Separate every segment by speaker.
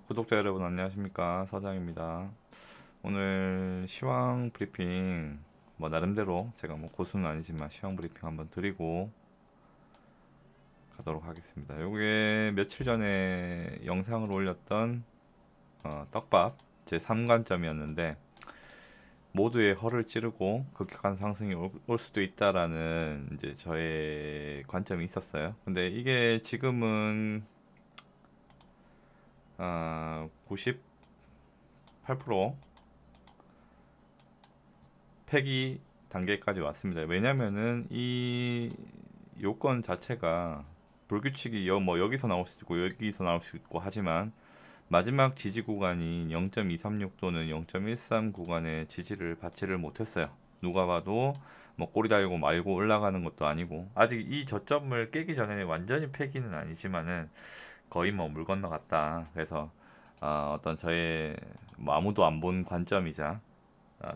Speaker 1: 구독자 여러분 안녕하십니까, 서장입니다. 오늘 시황 브리핑 뭐 나름대로 제가 뭐 고수는 아니지만 시황 브리핑 한번 드리고 가도록 하겠습니다. 요게 며칠 전에 영상으로 올렸던 떡밥 제 3관점이었는데 모두의 허를 찌르고 급격한 상승이 올 수도 있다라는 이제 저의 관점이 있었어요. 근데 이게 지금은 98% 폐기 단계까지 왔습니다. 왜냐면은 이 요건 자체가 불규칙이 뭐 여기서 나올 수 있고 여기서 나올 수 있고 하지만 마지막 지지 구간이 0.236 또는 0.13 구간의 지지를 받지를 못했어요. 누가 봐도 뭐 꼬리 달고 말고 올라가는 것도 아니고 아직 이 저점을 깨기 전에 완전히 폐기는 아니지만은 거의 뭐 물 건너갔다. 그래서 어떤 저의 뭐 아무도 안 본 관점이자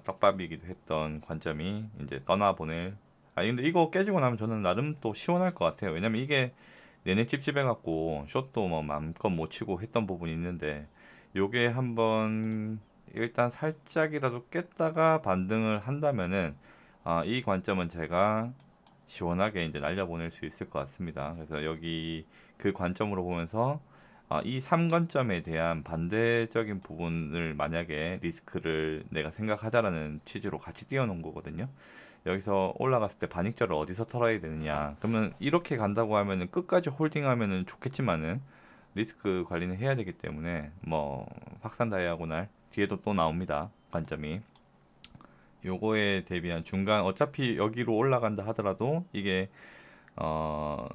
Speaker 1: 떡밥이기도 했던 관점이 이제 떠나보낼. 근데 이거 깨지고 나면 저는 나름 또 시원할 것 같아요. 왜냐면 이게 내내 찝찝해갖고 숏도 뭐 마음껏 못 치고 했던 부분이 있는데 요게 한번 일단 살짝이라도 깼다가 반등을 한다면은 이 관점은 제가 시원하게 이제 날려보낼 수 있을 것 같습니다. 그래서 여기 그 관점으로 보면서 이 3관점에 대한 반대적인 부분을 만약에 리스크를 내가 생각하자라는 취지로 같이 띄워놓은 거거든요. 여기서 올라갔을 때 반익절을 어디서 털어야 되느냐. 그러면 이렇게 간다고 하면은 끝까지 홀딩하면은 좋겠지만은 리스크 관리는 해야 되기 때문에 뭐 확산 다이아고날 뒤에도 또 나옵니다. 관점이. 요거에 대비한 중간 어차피 여기로 올라간다 하더라도 이게 어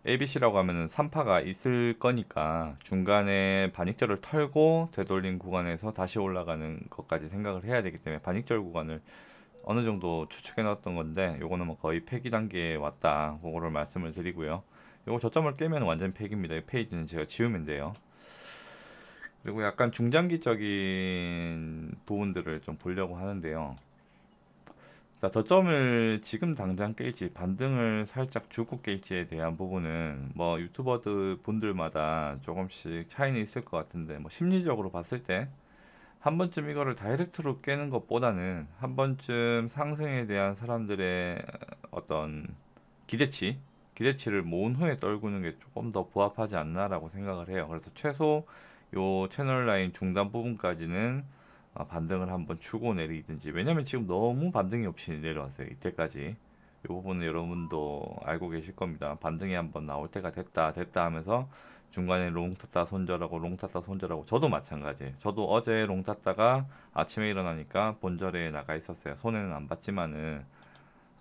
Speaker 1: ABC라고 하면은 3파가 있을 거니까 중간에 반익절을 털고 되돌린 구간에서 다시 올라가는 것까지 생각을 해야 되기 때문에 반익절 구간을 어느 정도 추측해 놨던 건데 요거는 뭐 거의 폐기 단계에 왔다. 그거를 말씀을 드리고요. 요거 저점을 깨면 완전 폐기입니다. 이 페이지는 제가 지우면 돼요. 그리고 약간 중장기적인 부분들을 좀 보려고 하는데요. 자, 저점을 지금 당장 깰지 반등을 살짝 주고 깰지에 대한 부분은 뭐 유튜버들 분들마다 조금씩 차이는 있을 것 같은데 뭐 심리적으로 봤을 때 한 번쯤 이거를 다이렉트로 깨는 것보다는 한 번쯤 상승에 대한 사람들의 어떤 기대치 기대치를 모은 후에 떨구는 게 조금 더 부합하지 않나라고 생각을 해요. 그래서 최소 요 채널 라인 중단 부분까지는 반등을 한번 추고 내리든지. 왜냐면 지금 너무 반등이 없이 내려왔어요 이때까지. 이 부분은 여러분도 알고 계실 겁니다. 반등이 한번 나올 때가 됐다 하면서 중간에 롱 탔다 손절하고 롱 탔다 손절하고. 저도 마찬가지예요. 저도 어제 롱 탔다가 아침에 일어나니까 본절에 나가 있었어요. 손해는 안 봤지만은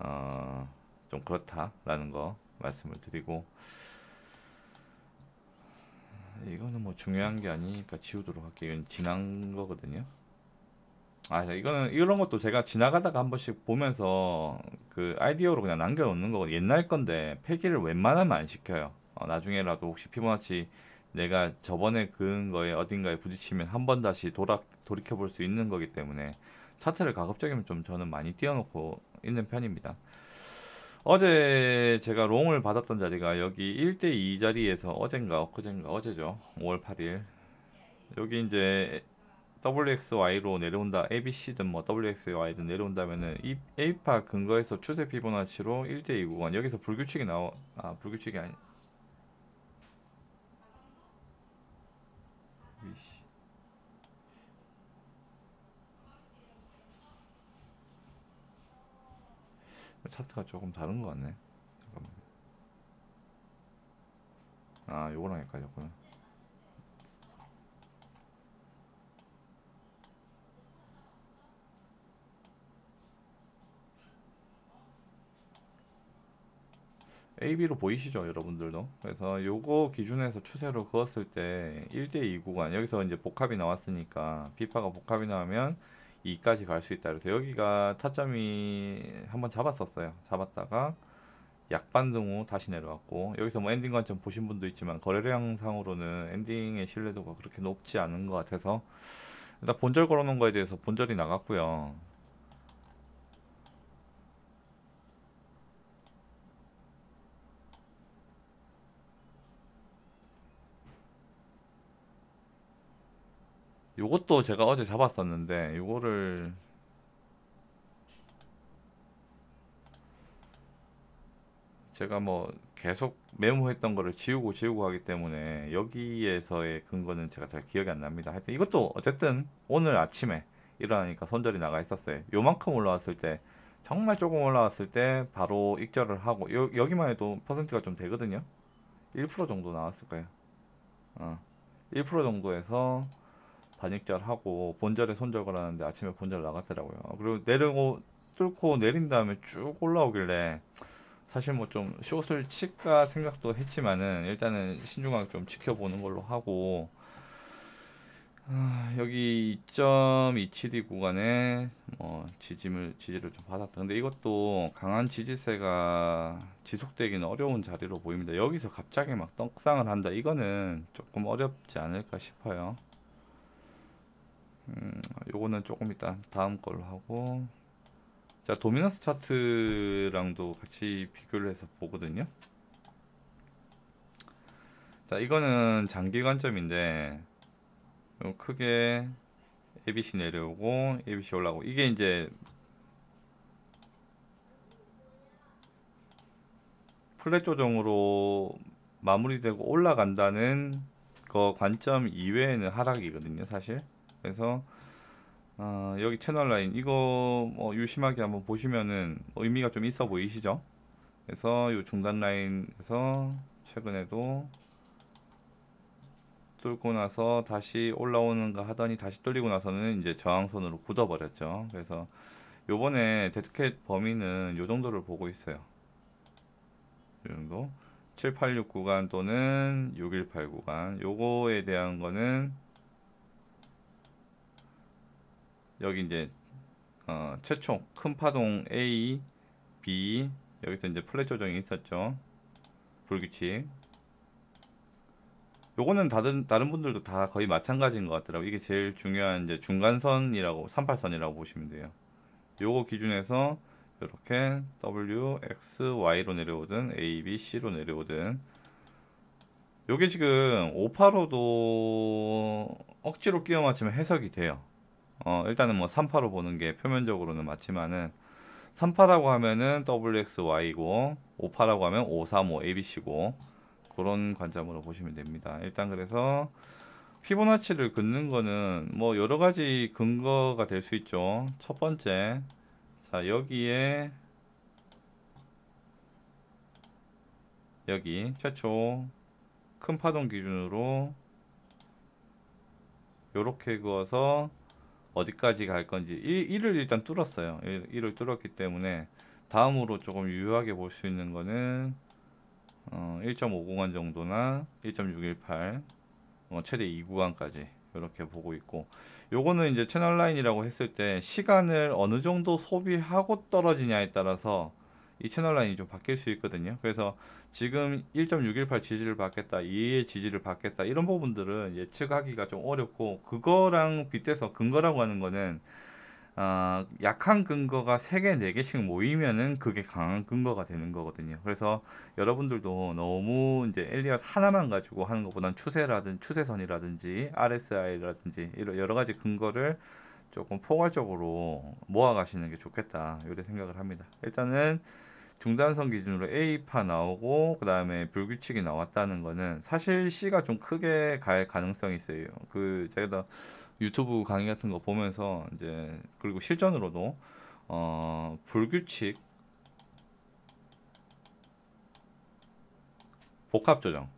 Speaker 1: 어, 좀 그렇다라는 거 말씀을 드리고, 이거는 뭐 중요한 게 아니니까 지우도록 할게요. 이건 지난 거거든요. 이거는 이런 것도 제가 지나가다가 한 번씩 보면서 그 아이디어로 그냥 남겨놓는 거거든요. 옛날 건데 폐기를 웬만하면 안 시켜요. 나중에라도 혹시 피보나치 내가 저번에 그은 거에 어딘가에 부딪히면 한 번 다시 돌이켜 볼 수 있는 거기 때문에 차트를 가급적이면 좀 저는 많이 띄워놓고 있는 편입니다. 어제 제가 롱을 받았던 자리가 여기 1대2 자리에서 어젠가 엊그젠가 어제죠. 5월 8일. 여기 이제 WXY로 내려온다. ABC든 뭐 WXY든 내려온다면은 이 A파 근거에서 추세 피보나치로 1대2 구간. 여기서 불규칙이 불규칙이 아니. 위씨. 차트가 조금 다른 것 같네. 잠깐만. 요거랑 헷갈렸구나. AB로 보이시죠, 여러분들도? 그래서 요거 기준에서 추세로 그었을 때 1대2 구간, 여기서 이제 복합이 나왔으니까 B파가 복합이 나오면 2까지 갈 수 있다. 그래서 여기가 타점이 한번 잡았었어요. 잡았다가 약반등 후 다시 내려왔고, 여기서 뭐 엔딩 관점 보신 분도 있지만 거래량 상으로는 엔딩의 신뢰도가 그렇게 높지 않은 것 같아서 일단 본절 걸어놓은 거에 대해서 본절이 나갔고요. 요것도 제가 어제 잡았었는데 요거를 제가 뭐 계속 메모했던 거를 지우고 하기 때문에 여기에서의 근거는 제가 잘 기억이 안 납니다. 하여튼 이것도 어쨌든 오늘 아침에 일어나니까 손절이 나가 있었어요. 요만큼 올라왔을 때, 정말 조금 올라왔을 때 바로 익절을 하고, 여기만 해도 퍼센트가 좀 되거든요. 1% 정도 나왔을 거예요. 1% 정도에서 반익절하고 본절에 손절 걸었는데 아침에 본절 나갔더라고요. 그리고 내리고 뚫고 내린 다음에 쭉 올라오길래 사실 뭐 좀 숏을 칠까 생각도 했지만은 일단은 신중하게 좀 지켜보는 걸로 하고, 여기 2.27D 구간에 지지를 좀 받았다. 근데 이것도 강한 지지세가 지속되기는 어려운 자리로 보입니다. 여기서 갑자기 막 떡상을 한다, 이거는 조금 어렵지 않을까 싶어요. 요거는 조금 이따 다음 걸로 하고, 자, 도미너스 차트랑도 같이 비교를 해서 보거든요. 자, 이거는 장기 관점인데 크게 ABC 내려오고 ABC 올라오고, 이게 이제 플랫 조정으로 마무리되고 올라간다는 거 관점 이외에는 하락이거든요, 사실. 그래서 여기 채널 라인 이거 뭐 유심하게 한번 보시면은 의미가 좀 있어 보이시죠? 그래서 이 중단 라인에서 최근에도 뚫고 나서 다시 올라오는가 하더니 다시 뚫리고 나서는 이제 저항선으로 굳어버렸죠. 그래서 요번에 데드캣 범위는 요 정도를 보고 있어요. 요 정도 786 구간 또는 618 구간, 요거에 대한 거는 여기 이제 최초 큰 파동 A, B, 여기서 이제 플랫 조정이 있었죠. 불규칙. 요거는 다른 분들도 다 거의 마찬가지인 것 같더라고요. 이게 제일 중요한 이제 중간선이라고, 38선이라고 보시면 돼요. 요거 기준에서 이렇게 W, X, Y로 내려오든 A, B, C로 내려오든, 요게 지금 5파로도 억지로 끼워 맞추면 해석이 돼요. 일단은 뭐 3파로 보는 게 표면적으로는 맞지만은, 3파라고 하면은 WXY고 5파라고 하면 535 ABC고, 그런 관점으로 보시면 됩니다. 일단 그래서 피보나치를 긋는 거는 뭐 여러 가지 근거가 될 수 있죠. 첫 번째, 자, 여기에 여기 최초 큰 파동 기준으로 요렇게 그어서 어디까지 갈 건지 1을 일단 뚫었어요. 1을 뚫었기 때문에 다음으로 조금 유효하게 볼 수 있는 거는 1.5구간 정도나 1.618, 최대 2구간까지 이렇게 보고 있고, 요거는 이제 채널 라인이라고 했을 때 시간을 어느 정도 소비하고 떨어지냐에 따라서 이 채널 라인이 좀 바뀔 수 있거든요. 그래서 지금 1.618 지지를 받겠다, 2의 지지를 받겠다, 이런 부분들은 예측하기가 좀 어렵고, 그거랑 빗대서 근거라고 하는 거는 약한 근거가 3개, 4개씩 모이면은 그게 강한 근거가 되는 거거든요. 그래서 여러분들도 너무 이제 엘리엇 하나만 가지고 하는 것보단 추세선이라든지 RSI라든지 이런 여러 가지 근거를 조금 포괄적으로 모아 가시는 게 좋겠다, 이렇게 생각을 합니다. 일단은 중단선 기준으로 A파 나오고 그 다음에 불규칙이 나왔다는 거는 사실 C가 좀 크게 갈 가능성이 있어요. 제가 유튜브 강의 같은 거 보면서 이제, 그리고 실전으로도 불규칙, 복합 조정,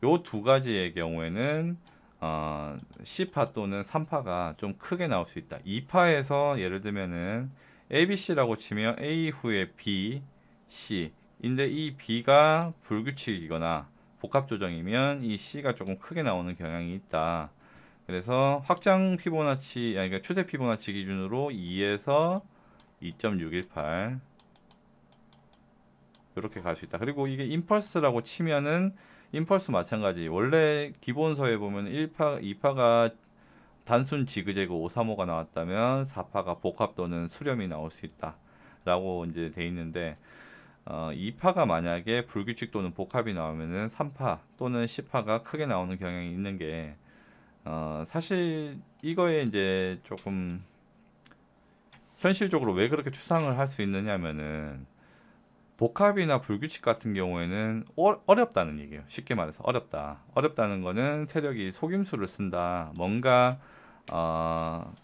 Speaker 1: 요 두 가지의 경우에는 C파 또는 3파가 좀 크게 나올 수 있다. 2파에서 예를 들면은 ABC라고 치면 A 후에 B, C 인데, 이 B가 불규칙이거나 복합 조정이면 이 C가 조금 크게 나오는 경향이 있다. 그래서 확장 피보나치, 그러니까 추세 피보나치 기준으로 2에서 2.618 이렇게 갈 수 있다. 그리고 이게 임펄스라고 치면은 임펄스 마찬가지. 원래 기본서에 보면 1파, 2파가 단순 지그재그 535가 나왔다면 4파가 복합 또는 수렴이 나올 수 있다 라고 이제 돼 있는데, 2파가 만약에 불규칙 또는 복합이 나오면은 3파 또는 10파가 크게 나오는 경향이 있는 게, 사실 이거에 이제 조금 현실적으로 왜 그렇게 추상을 할 수 있느냐면은 복합이나 불규칙 같은 경우에는 어렵다는 얘기예요. 쉽게 말해서 어렵다. 어렵다는 거는 세력이 속임수를 쓴다. 뭔가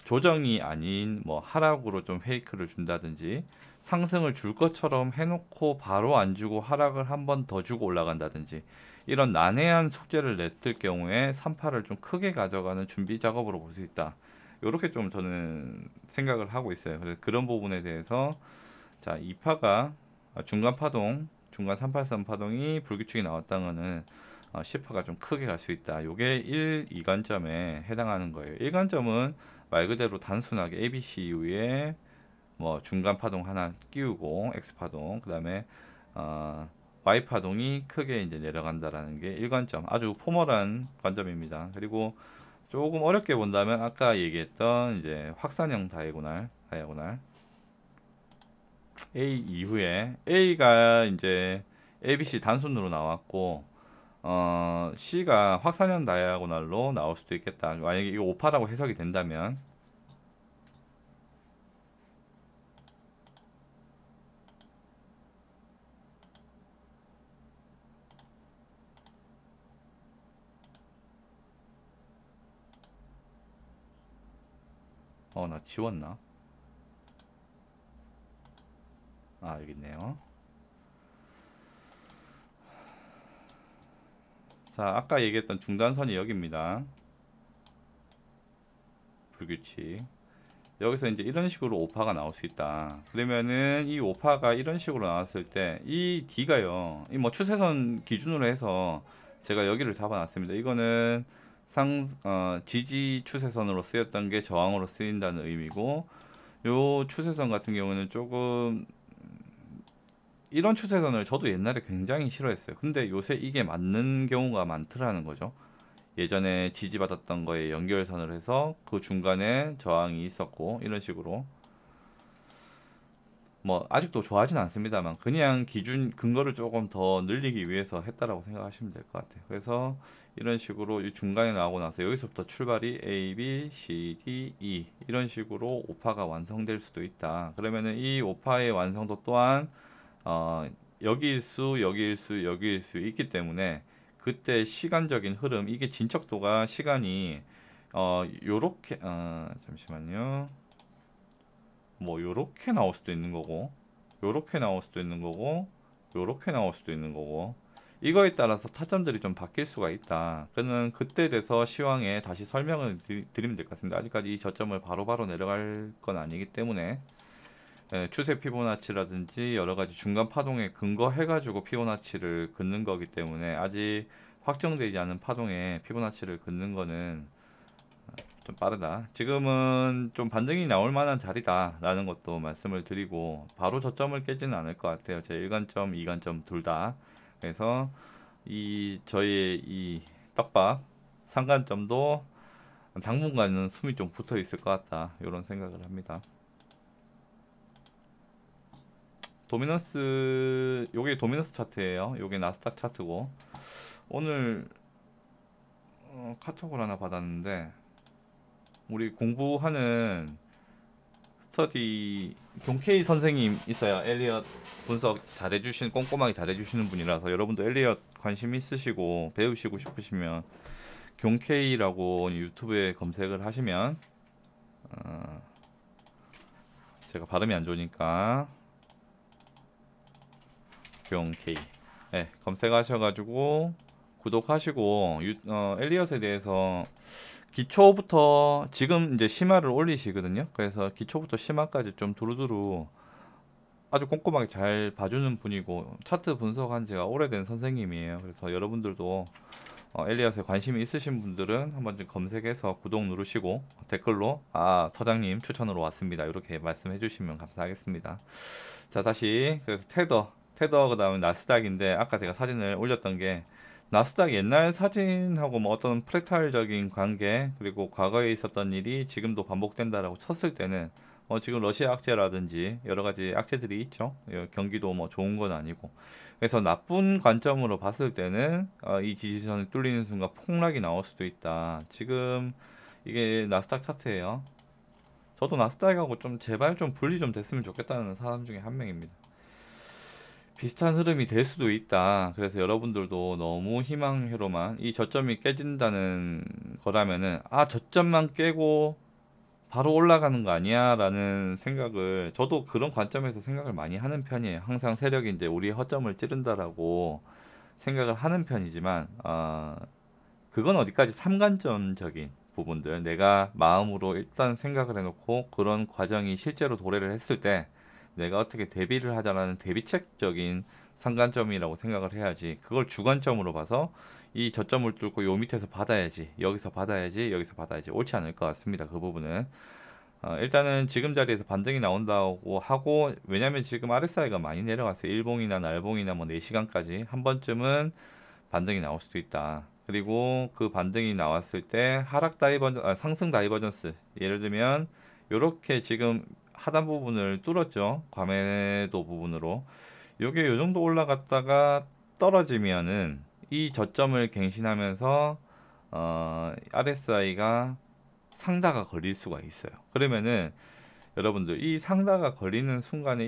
Speaker 1: 조정이 아닌 뭐 하락으로 좀 페이크를 준다든지 상승을 줄 것처럼 해놓고 바로 안 주고 하락을 한 번 더 주고 올라간다든지 이런 난해한 숙제를 냈을 경우에 3파를 좀 크게 가져가는 준비 작업으로 볼 수 있다. 이렇게 좀 저는 생각을 하고 있어요. 그래서 그런 부분에 대해서 자 2파가 중간 파동, 중간 383 파동이 불규칙이 나왔다는 거는 10파가 좀 크게 갈 수 있다. 요게 1, 2관점에 해당하는 거예요. 1관점은 말 그대로 단순하게 ABC 이후에 뭐 중간 파동 하나 끼우고 X 파동, 그다음에 Y 파동이 크게 이제 내려간다라는 게 1관점. 아주 포멀한 관점입니다. 그리고 조금 어렵게 본다면 아까 얘기했던 이제 확산형 다이아고날 A 이후에 A가 이제 ABC 단순으로 나왔고 C가 확산형 다이아고날로 나올 수도 있겠다. 만약에 이거 오파라고 해석이 된다면 나 지웠나? 여기 있네요. 자, 아까 얘기했던 중단선이 여기입니다. 불규칙. 여기서 이제 이런 식으로 오파가 나올 수 있다. 그러면은 이 오파가 이런 식으로 나왔을 때 이 D가요. 이 뭐 추세선 기준으로 해서 제가 여기를 잡아놨습니다. 이거는 지지 추세선으로 쓰였던 게 저항으로 쓰인다는 의미고, 요 추세선 같은 경우는 조금 이런 추세선을 저도 옛날에 굉장히 싫어했어요. 근데 요새 이게 맞는 경우가 많더라는 거죠. 예전에 지지받았던 거에 연결선을 해서 그 중간에 저항이 있었고 이런 식으로 뭐 아직도 좋아하진 않습니다만 그냥 기준 근거를 조금 더 늘리기 위해서 했다라고 생각하시면 될 것 같아요. 그래서 이런 식으로 이 중간에 나오고 나서 여기서부터 출발이 A, B, C, D, E 이런 식으로 오파가 완성될 수도 있다. 그러면은 이 오파의 완성도 또한 여기일 수, 여기일 수, 여기일 수 있기 때문에 그때 시간적인 흐름, 이게 진척도가 시간이 요렇게 잠시만요. 뭐 요렇게 나올 수도 있는 거고, 요렇게 나올 수도 있는 거고, 요렇게 나올 수도 있는 거고, 이거에 따라서 타점들이 좀 바뀔 수가 있다. 그는 그때 돼서 시황에 다시 설명을 드리면 될 것 같습니다. 아직까지 이 저점을 바로바로 내려갈 건 아니기 때문에 추세 피보나치라든지 여러 가지 중간 파동에 근거해가지고 피보나치를 긋는 거기 때문에 아직 확정되지 않은 파동에 피보나치를 긋는 거는 좀 빠르다. 지금은 좀 반등이 나올 만한 자리다 라는 것도 말씀을 드리고 바로 저점을 깨지는 않을 것 같아요. 제 1관점, 2관점 둘 다. 그래서 저희의 이 떡밥 3관점도 당분간은 숨이 좀 붙어 있을 것 같다. 이런 생각을 합니다. 도미넌스, 요게 도미넌스 차트예요. 요게 나스닥 차트고 오늘 카톡을 하나 받았는데 우리 공부하는 스터디 경케이 선생님 있어요. 엘리엇 분석 잘해주신 꼼꼼하게 잘해주시는 분이라서 여러분도 엘리엇 관심 있으시고 배우시고 싶으시면 경케이라고 유튜브에 검색을 하시면 제가 발음이 안 좋으니까 경케이 검색하셔가지고 구독하시고 엘리엇에 대해서 기초부터 지금 이제 심화를 올리시거든요. 그래서 기초부터 심화까지 좀 두루두루 아주 꼼꼼하게 잘 봐주는 분이고 차트 분석한 지가 오래된 선생님이에요. 그래서 여러분들도 엘리엇에 관심이 있으신 분들은 한번 좀 검색해서 구독 누르시고 댓글로 서장님 추천으로 왔습니다 이렇게 말씀해 주시면 감사하겠습니다. 자, 다시 그래서 테더 그 다음에 나스닥인데 아까 제가 사진을 올렸던 게 나스닥 옛날 사진하고 뭐 어떤 프랙탈적인 관계 그리고 과거에 있었던 일이 지금도 반복된다라고 쳤을 때는 지금 러시아 악재라든지 여러 가지 악재들이 있죠. 경기도 뭐 좋은 건 아니고. 그래서 나쁜 관점으로 봤을 때는 이 지지선이 뚫리는 순간 폭락이 나올 수도 있다. 지금 이게 나스닥 차트예요. 저도 나스닥하고 좀 제발 좀 분리 좀 됐으면 좋겠다는 사람 중에 한 명입니다. 비슷한 흐름이 될 수도 있다. 그래서 여러분들도 너무 희망회로만 이 저점이 깨진다는 거라면은 저점만 깨고 바로 올라가는 거 아니야 라는 생각을 저도 그런 관점에서 생각을 많이 하는 편이에요. 항상 세력이 이제 우리의 허점을 찌른다라고 생각을 하는 편이지만 그건 어디까지 삼관점적인 부분들 내가 마음으로 일단 생각을 해놓고 그런 과정이 실제로 도래를 했을 때 내가 어떻게 대비를 하자라는 대비책적인 상관점이라고 생각을 해야지 그걸 주관점으로 봐서 이 저점을 뚫고 요 밑에서 받아야지 여기서 받아야지 여기서 받아야지 옳지 않을 것 같습니다. 그 부분은 일단은 지금 자리에서 반등이 나온다고 하고 왜냐면 지금 RSI가 많이 내려갔어요. 일봉이나 날봉이나 뭐 4시간까지 한 번쯤은 반등이 나올 수도 있다. 그리고 그 반등이 나왔을 때 상승 다이버전스 예를 들면 이렇게 지금 하단 부분을 뚫었죠. 과매도 부분으로 요게 요 정도 올라갔다가 떨어지면은 이 저점을 갱신하면서 RSI가 상다가 걸릴 수가 있어요. 그러면은 여러분들 이 상다가 걸리는 순간에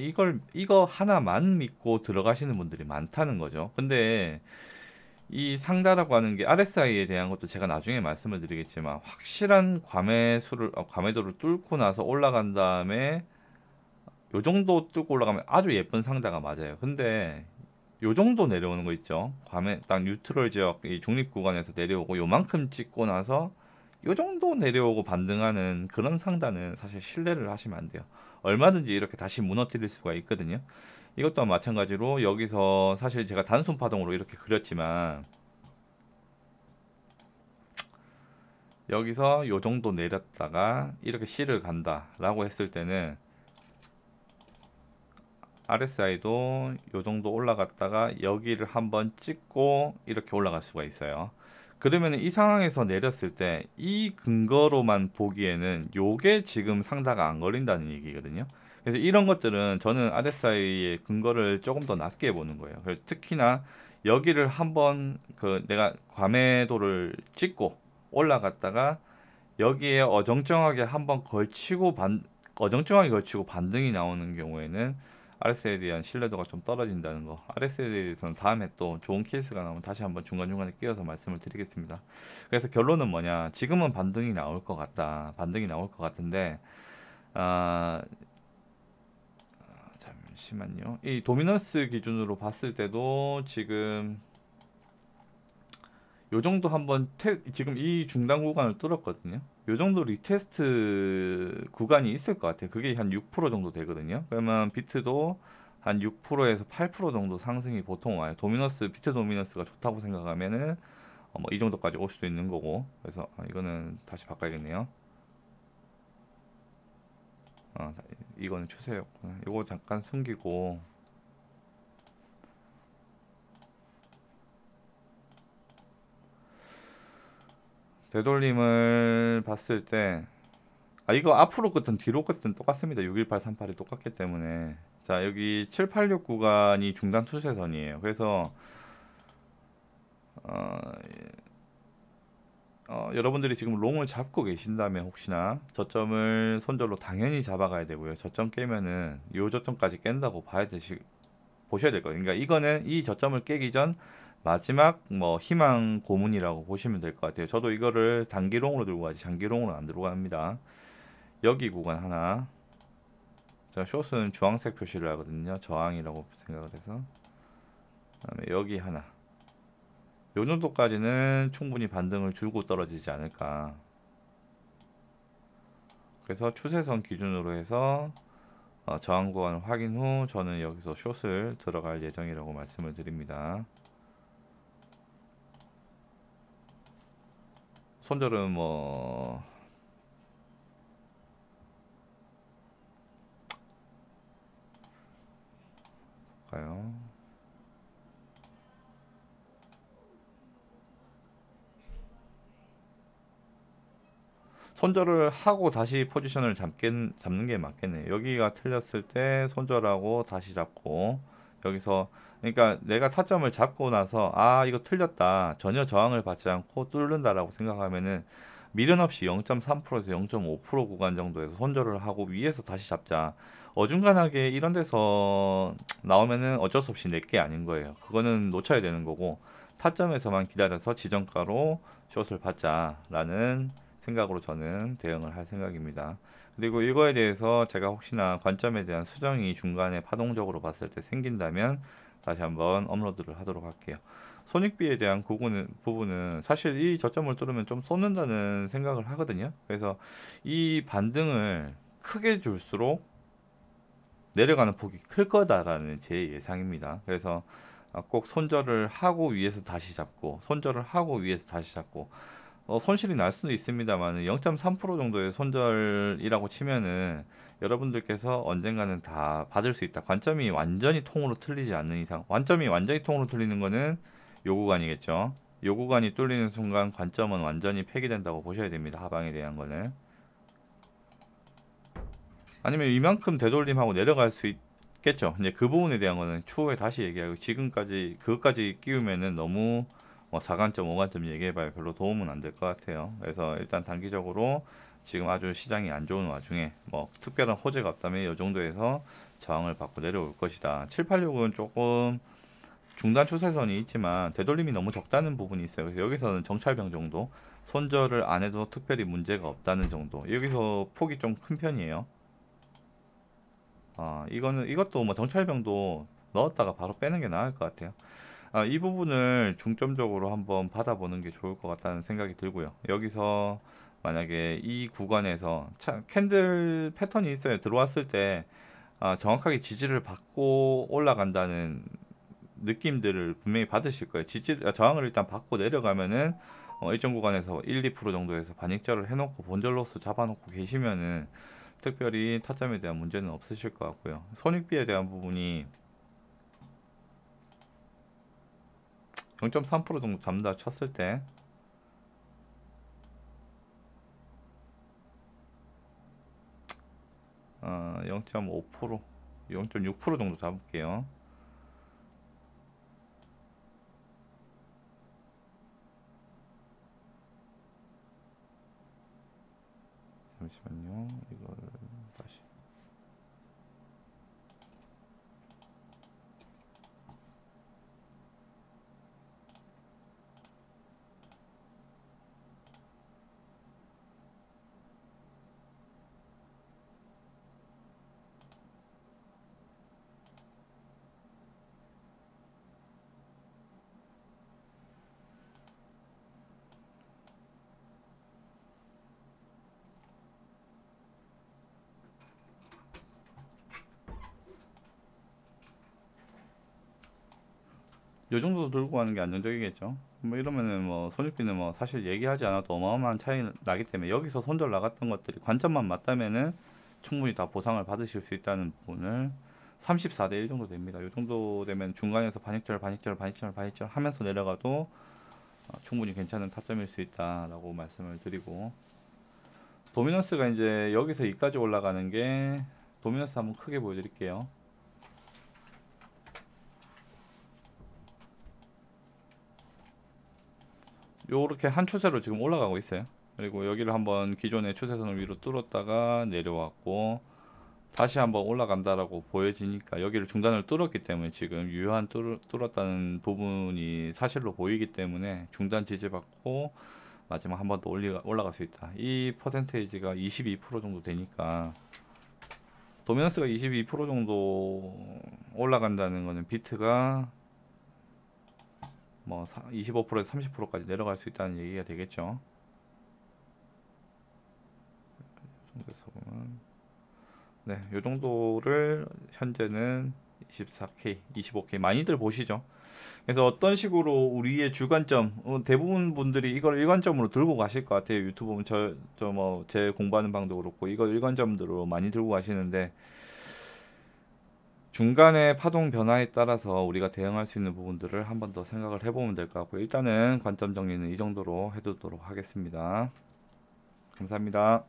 Speaker 1: 이거 하나만 믿고 들어가시는 분들이 많다는 거죠. 근데 이 상다라고 하는 게 RSI에 대한 것도 제가 나중에 말씀을 드리겠지만 확실한 과매도를 뚫고 나서 올라간 다음에 요 정도 뚫고 올라가면 아주 예쁜 상다가 맞아요. 근데 요 정도 내려오는 거 있죠. 딱 뉴트럴 지역 이 중립 구간에서 내려오고 요만큼 찍고 나서 요 정도 내려오고 반등하는 그런 상단은 사실 신뢰를 하시면 안 돼요. 얼마든지 이렇게 다시 무너뜨릴 수가 있거든요. 이것도 마찬가지로 여기서 사실 제가 단순 파동으로 이렇게 그렸지만 여기서 요 정도 내렸다가 이렇게 C를 간다 라고 했을 때는 RSI도 요 정도 올라갔다가 여기를 한번 찍고 이렇게 올라갈 수가 있어요. 그러면 이 상황에서 내렸을 때 이 근거로만 보기에는 요게 지금 상다가 안 걸린다는 얘기거든요. 그래서 이런 것들은 저는 RSI의 근거를 조금 더 낮게 보는 거예요. 특히나 여기를 한번 내가 과매도를 찍고 올라갔다가 여기에 어정쩡하게 걸치고 반등이 나오는 경우에는 RSI에 대한 신뢰도가 좀 떨어진다는 거. RSI에 대해서는 다음에 또 좋은 케이스가 나오면 다시 한번 중간중간에 끼워서 말씀을 드리겠습니다. 그래서 결론은 뭐냐? 지금은 반등이 나올 것 같다. 반등이 나올 것 같은데 아, 잠시만요. 이 도미넌스 기준으로 봤을 때도 지금 요 정도 한번 지금 이 중단 구간을 뚫었거든요. 요 정도 리테스트 구간이 있을 것 같아요. 그게 한 6% 정도 되거든요. 그러면 비트도 한 6%에서 8% 정도 상승이 보통 와요. 비트 도미너스가 좋다고 생각하면은 뭐 이 정도까지 올 수도 있는 거고. 그래서 이거는 다시 바꿔야겠네요. 이거는 추세였구나. 이거 잠깐 숨기고 되돌림을 봤을 때 이거 앞으로 끝은 뒤로 끝은 똑같습니다. 61838이 똑같기 때문에 자 여기 786 구간이 중단 추세선이에요. 그래서 어, 여러분들이 지금 롱을 잡고 계신다면 혹시나 저점을 손절로 당연히 잡아가야 되고요. 저점 깨면은 요 저점까지 깬다고 보셔야 될 거예요. 그러니까 이거는 이 저점을 깨기 전 마지막 뭐 희망 고문이라고 보시면 될 것 같아요. 저도 이거를 단기롱으로 들고 가지 장기롱으로 안 들고 갑니다. 여기 구간 하나 제가 숏은 주황색 표시를 하거든요. 저항이라고 생각을 해서 그다음에 여기 하나 요 정도까지는 충분히 반등을 주고 떨어지지 않을까. 그래서 추세선 기준으로 해서 저항 구간 확인 후 저는 여기서 숏을 들어갈 예정이라고 말씀을 드립니다. 손절은 뭐 볼까요? 손절을 하고 다시 포지션을 잡는 게 맞겠네요. 여기가 틀렸을 때 손절하고 다시 잡고 여기서 그러니까 내가 타점을 잡고 나서 아 이거 틀렸다 전혀 저항을 받지 않고 뚫는다라고 생각하면은 미련 없이 0.3%에서 0.5% 구간 정도에서 손절을 하고 위에서 다시 잡자. 어중간하게 이런 데서 나오면은 어쩔 수 없이 내게 아닌 거예요. 그거는 놓쳐야 되는 거고 타점에서만 기다려서 지정가로 숏을 받자라는 생각으로 저는 대응을 할 생각입니다. 그리고 이거에 대해서 제가 혹시나 관점에 대한 수정이 중간에 파동적으로 봤을 때 생긴다면 다시 한번 업로드를 하도록 할게요. 손익비에 대한 부분은 사실 이 저점을 뚫으면 좀 쏟는다는 생각을 하거든요. 그래서 이 반등을 크게 줄수록 내려가는 폭이 클 거다라는 제 예상입니다. 그래서 꼭 손절을 하고 위에서 다시 잡고 손절을 하고 위에서 다시 잡고 손실이 날 수도 있습니다만 0.3% 정도의 손절이라고 치면은 여러분들께서 언젠가는 다 받을 수 있다. 관점이 완전히 통으로 틀리지 않는 이상 관점이 완전히 통으로 틀리는 거는 요 구간이겠죠. 요 구간이 뚫리는 순간 관점은 완전히 폐기된다고 보셔야 됩니다. 하방에 대한 거는 아니면 이만큼 되돌림하고 내려갈 수 있겠죠. 이제 그 부분에 대한 거는 추후에 다시 얘기하고 지금까지 그것까지 끼우면은 너무 4관점, 5관점 얘기해봐야 별로 도움은 안 될 것 같아요. 그래서 일단 단기적으로 지금 아주 시장이 안 좋은 와중에 뭐 특별한 호재가 없다면 이 정도에서 저항을 받고 내려올 것이다. 786은 조금 중단 추세선이 있지만 되돌림이 너무 적다는 부분이 있어요. 그래서 여기서는 정찰병 정도 손절을 안 해도 특별히 문제가 없다는 정도. 여기서 폭이 좀 큰 편이에요. 이것도 뭐 정찰병도 넣었다가 바로 빼는 게 나을 것 같아요. 이 부분을 중점적으로 한번 받아보는 게 좋을 것 같다는 생각이 들고요. 여기서 만약에 이 구간에서 캔들 패턴이 있어요. 들어왔을 때 정확하게 지지를 받고 올라간다는 느낌들을 분명히 받으실 거예요. 저항을 일단 받고 내려가면은 일정 구간에서 1, 2% 정도에서 반익절을 해놓고 본절 로스 잡아놓고 계시면은 특별히 타점에 대한 문제는 없으실 것 같고요. 손익비에 대한 부분이 0.3% 정도 잡는다 쳤을 때 0.5% 0.6% 정도 잡을게요. 잠시만요. 이걸 다시 요 정도 들고 가는 게 안정적이겠죠. 뭐 이러면은 뭐 손익비는 뭐 사실 얘기하지 않아도 어마어마한 차이 나기 때문에 여기서 손절 나갔던 것들이 관점만 맞다면은 충분히 다 보상을 받으실 수 있다는 부분을 34대 1 정도 됩니다. 요 정도 되면 중간에서 반익절 하면서 내려가도 충분히 괜찮은 타점일 수 있다라고 말씀을 드리고 도미넌스가 이제 여기서 여기까지 올라가는 게 도미넌스 한번 크게 보여드릴게요. 요렇게 한 추세로 지금 올라가고 있어요. 그리고 여기를 한번 기존의 추세선을 위로 뚫었다가 내려왔고 다시 한번 올라간다라고 보여지니까 여기를 중단을 뚫었기 때문에 지금 유효한 뚫었다는 부분이 사실로 보이기 때문에 중단 지지받고 마지막 한 번 더 올라갈 수 있다. 이 퍼센테이지가 22% 정도 되니까 도미넌스가 22% 정도 올라간다는 거는 비트가 뭐 25%에서 30%까지 내려갈 수 있다는 얘기가 되겠죠. 그래서 보면 네, 요 정도를 현재는 24K, 25K 많이들 보시죠. 그래서 어떤 식으로 우리의 주관점 대부분 분들이 이걸 일관점으로 들고 가실 것 같아요. 유튜브 보면 저 뭐 제 공부하는 방도 그렇고 이걸 일관점으로 많이 들고 가시는데 중간에 파동 변화에 따라서 우리가 대응할 수 있는 부분들을 한 번 더 생각을 해보면 될 것 같고 일단은 관점 정리는 이 정도로 해두도록 하겠습니다. 감사합니다.